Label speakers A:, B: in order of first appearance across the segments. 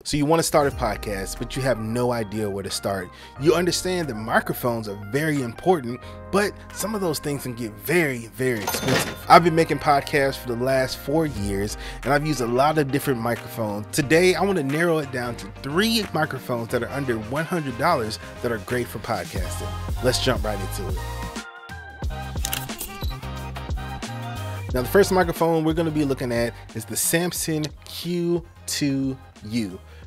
A: So you want to start a podcast, but you have no idea where to start. You understand that microphones are very important, but some of those things can get very, very expensive. I've been making podcasts for the last 4 years, and I've used a lot of different microphones. Today, I want to narrow it down to 3 microphones that are under $100 that are great for podcasting. Let's jump right into it. Now, the first microphone we're going to be looking at is the Samson Q2U.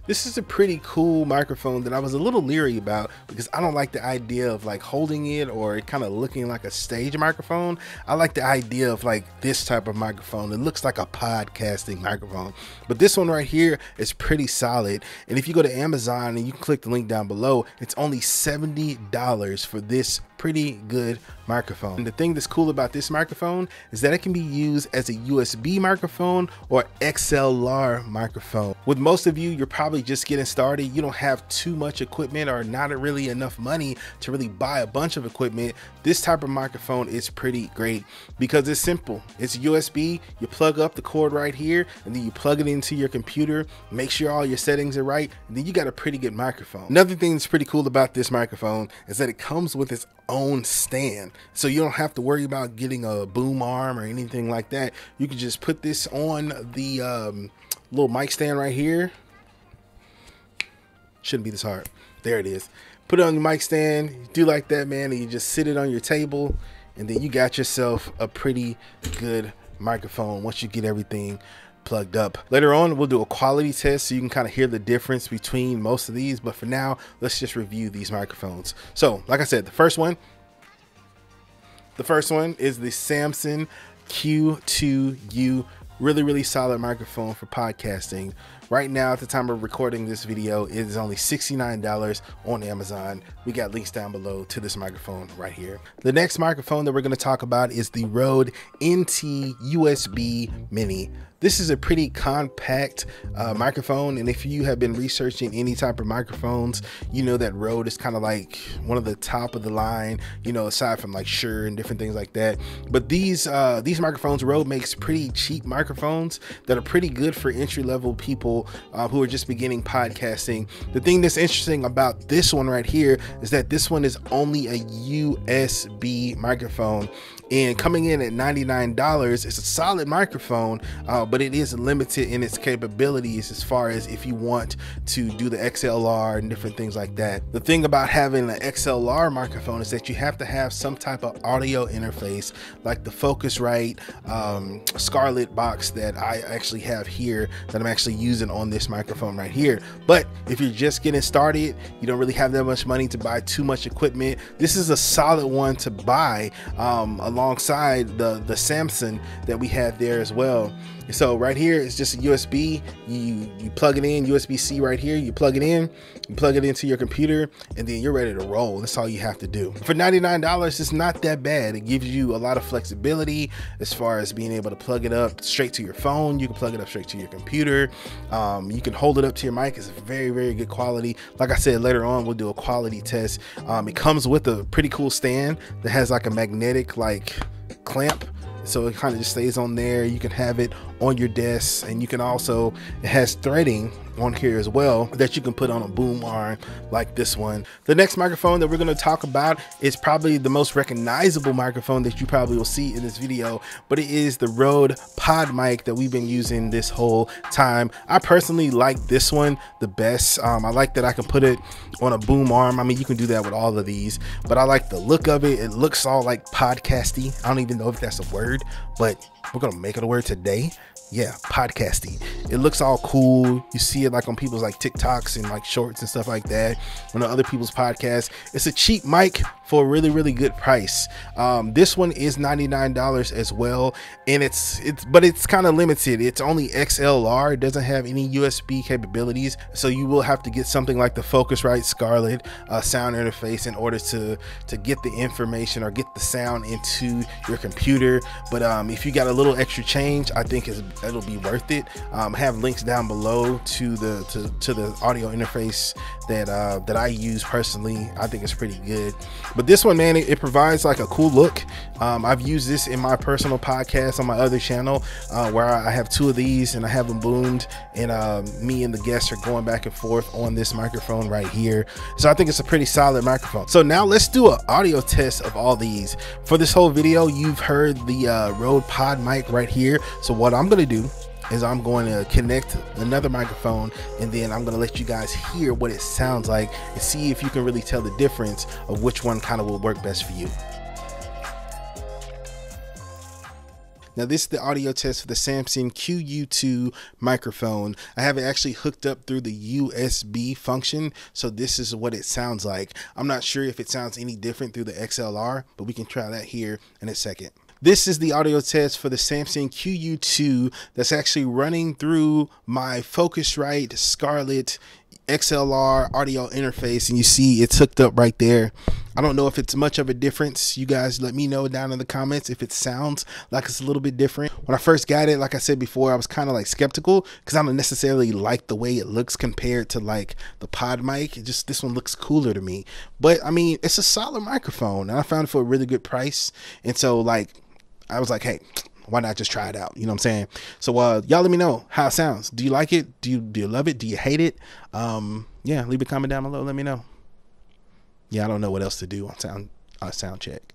A: This is a pretty cool microphone that I was a little leery about because I don't like the idea of like holding it or it kind of looking like a stage microphone. I like the idea of like this type of microphone. It looks like a podcasting microphone, but this one right here is pretty solid. And if you go to Amazon and you can click the link down below, it's only $70 for this pretty good microphone. And the thing that's cool about this microphone is that it can be used as a USB microphone or XLR microphone. With most of you, you're probably just getting started. You don't have too much equipment or not really enough money to really buy a bunch of equipment. This type of microphone is pretty great because it's simple. It's USB. You plug up the cord right here and then you plug it into your computer, make sure all your settings are right, and then you got a pretty good microphone. Another thing that's pretty cool about this microphone is that it comes with its own stand, so you don't have to worry about getting a boom arm or anything like that. You can just put this on the little mic stand right here. Shouldn't be this hard. There it is. Put it on your mic stand, you do like that, man, and you just sit it on your table, and then you got yourself a pretty good microphone once you get everything plugged up. Later on, we'll do a quality test so you can kind of hear the difference between most of these, but for now, let's just review these microphones. So, like I said, the first one is the Samson Q2U. Really solid microphone for podcasting. Right now, at the time of recording this video, it is only $69 on Amazon. We got links down below to this microphone right here. The next microphone that we're going to talk about is the Rode NT USB Mini. This is a pretty compact microphone, and if you have been researching any type of microphones, you know that Rode is kind of like one of the top of the line, you know, aside from like Shure and different things like that. But these microphones, Rode makes pretty cheap microphones that are pretty good for entry-level people who are just beginning podcasting. The thing that's interesting about this one right here is that this one is only a USB microphone, and coming in at $99, it's a solid microphone, but it is limited in its capabilities as far as if you want to do the XLR and different things like that. The thing about having an XLR microphone is that you have to have some type of audio interface like the Focusrite Scarlett box that I actually have here that I'm actually using on this microphone right here. But if you're just getting started, you don't really have that much money to buy too much equipment, this is a solid one to buy alongside the Samson that we have there as well. So right here it's just a USB. You plug it in, USB-C right here, you plug it in, you plug it into your computer, and then you're ready to roll. That's all you have to do. For $99, it's not that bad. It gives you a lot of flexibility as far as being able to plug it up straight to your phone. You can plug it up straight to your computer. You can hold it up to your mic. It's very good quality. Like I said, later on we'll do a quality test. It comes with a pretty cool stand that has like a magnetic like clamp, so it kind of just stays on there. You can have it on your desk, and you can also, it has threading on here as well that you can put on a boom arm like this one. The next microphone that we're going to talk about is probably the most recognizable microphone that you probably will see in this video, but it is the Rode PodMic that we've been using this whole time. I personally like this one the best. I like that I can put it on a boom arm. I mean, you can do that with all of these, but I like the look of it. It looks all like podcasty. I don't even know if that's a word, but we're gonna make it a word today. Yeah, podcasty. It looks all cool. You see it like on people's like TikToks and like shorts and stuff like that, on other people's podcasts. It's a cheap mic for a really good price. This one is $99 as well, and it's kind of limited. It's only XLR. It doesn't have any USB capabilities, so you will have to get something like the Focusrite Scarlett sound interface in order to get the information or get the sound into your computer. But if you got a little extra change, I think it's it'll be worth it. Have links down below to the audio interface that I use personally. I think it's pretty good. But this one, man, it provides like a cool look. I've used this in my personal podcast on my other channel, where I have two of these and I have them boomed, and me and the guests are going back and forth on this microphone right here. So I think it's a pretty solid microphone. So now let's do an audio test of all these. For this whole video, you've heard the Rode PodMic right here. So what I'm gonna do is I'm going to connect another microphone, and then I'm going to let you guys hear what it sounds like and see if you can really tell the difference of which one kind of will work best for you. Now this is the audio test for the Samson Q2U microphone. I have it actually hooked up through the USB function, so this is what it sounds like. I'm not sure if it sounds any different through the XLR, but we can try that here in a second. This is the audio test for the Samson Q2U that's actually running through my Focusrite Scarlett XLR audio interface, and you see it's hooked up right there. I don't know if it's much of a difference. You guys let me know down in the comments if it sounds like it's a little bit different. When I first got it, like I said before, I was kind of like skeptical because I don't necessarily like the way it looks compared to like the PodMic. It just, this one looks cooler to me. But I mean, it's a solid microphone, and I found it for a really good price. And so like, I was like, hey, why not just try it out? You know what I'm saying? So y'all let me know how it sounds. Do you like it? Do you love it? Do you hate it? Yeah, leave a comment down below. Let me know. Yeah, I don't know what else to do on sound check.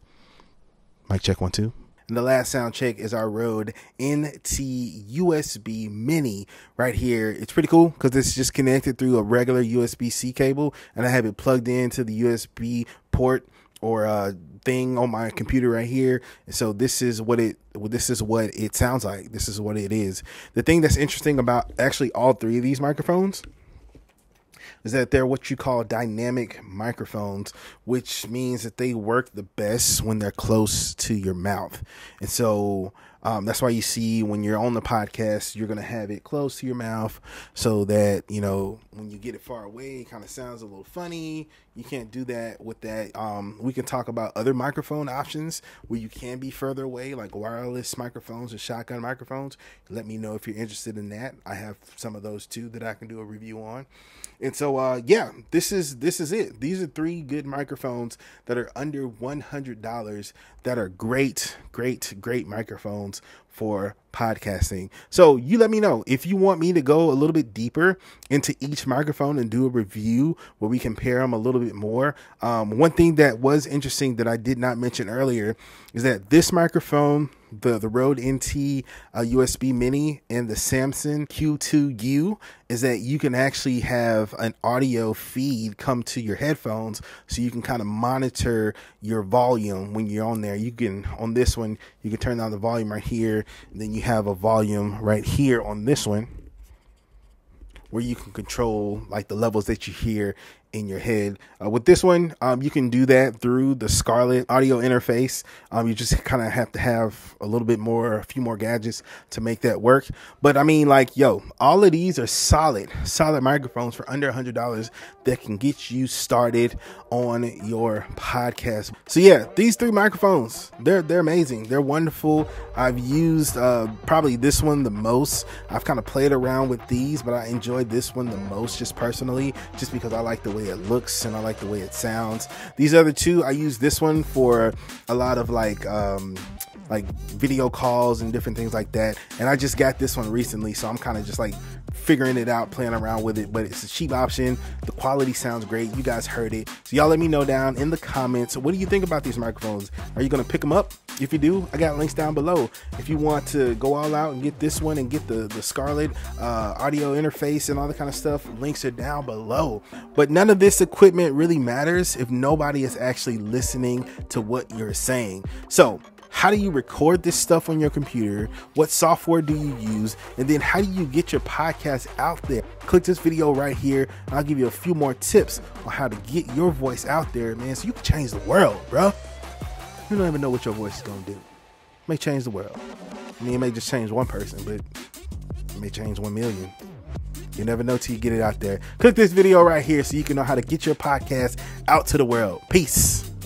A: Mic check 1 2. And the last sound check is our Rode NT USB Mini right here. It's pretty cool because it's just connected through a regular USB-C cable, and I have it plugged into the USB port or thing on my computer right here. So this is what it sounds like. This is what it is. The thing that's interesting about actually all three of these microphones is that they're what you call dynamic microphones, which means that they work the best when they're close to your mouth. And so that's why you see when you're on the podcast, you're going to have it close to your mouth so that, you know, when you get it far away, it kind of sounds a little funny. You can't do that with that. We can talk about other microphone options where you can be further away, like wireless microphones and shotgun microphones. Let me know if you're interested in that. I have some of those too that I can do a review on. And so, yeah, this is it. These are 3 good microphones that are under $100 that are great microphones for podcasting. So you let me know if you want me to go a little bit deeper into each microphone and do a review where we compare them a little bit more. One thing that was interesting that I did not mention earlier is that this microphone, the Rode NT USB Mini and the Samson Q2U, is that you can actually have an audio feed come to your headphones, so you can kind of monitor your volume when you're on there. You can, on this one, you can turn down the volume right here, and then you have a volume right here on this one where you can control like the levels that you hear in your head. With this one, you can do that through the Scarlett audio interface. You just kind of have to have a few more gadgets to make that work. But I mean, like, yo, all of these are solid microphones for under $100 that can get you started on your podcast. So yeah, these 3 microphones, they're amazing. They're wonderful. I've used probably this one the most. I've kind of played around with these, but I enjoyed this one the most just personally, just because I like the way it looks and I like the way it sounds. These other 2, I use this one for a lot of like video calls and different things like that, and I just got this one recently, so I'm kind of just like figuring it out, playing around with it. But it's a cheap option. The quality sounds great. You guys heard it. So y'all let me know down in the comments, what do you think about these microphones? Are you gonna pick them up? If you do, I got links down below. If you want to go all out and get this one and get the Scarlett audio interface and all that kind of stuff, links are down below. But none of this equipment really matters if nobody is actually listening to what you're saying. So how do you record this stuff on your computer? What software do you use? And then how do you get your podcast out there? Click this video right here, and I'll give you a few more tips on how to get your voice out there, man, so you can change the world, bro. You don't even know what your voice is gonna do. It may change the world. I mean, it may just change one person, but it may change 1 million. You never know till you get it out there. Click this video right here so you can know how to get your podcast out to the world. Peace.